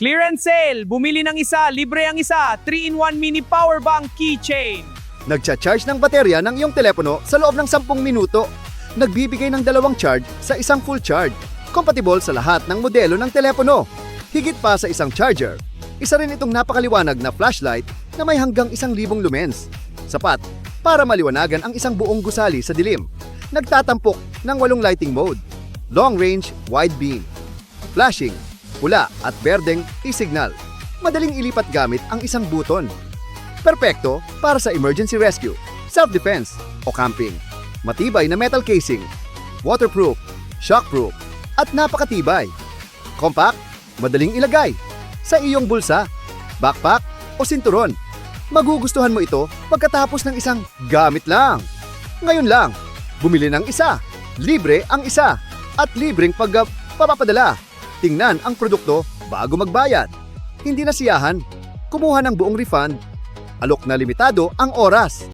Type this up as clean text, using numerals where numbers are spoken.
Clearance sale! Bumili ng isa, libre ang isa. 3-in-1 mini power bank keychain. Nagcha-charge ng baterya ng iyong telepono sa loob ng 10 minuto. Nagbibigay ng 2 charge sa isang full charge. Compatible sa lahat ng modelo ng telepono. Higit pa sa isang charger. Isa rin itong napakaliwanag na flashlight na may hanggang 1,000 lumens. Sapat para maliwanagan ang isang buong gusali sa dilim. Nagtatampok ng 8 lighting mode. Long range, wide beam. Flashing, pula at berdeng e-signal. Madaling ilipat gamit ang isang buton. Perpekto para sa emergency rescue, self-defense o camping. Matibay na metal casing, waterproof, shockproof, at napakatibay. Compact, madaling ilagay sa iyong bulsa, backpack o sinturon. Magugustuhan mo ito pagkatapos ng isang gamit lang. Ngayon lang, bumili ng isa, libre ang isa, at libreng papapadala. Tingnan ang produkto bago magbayad. Hindi nasiyahan, kumuha ng buong refund. Alok na limitado ang oras.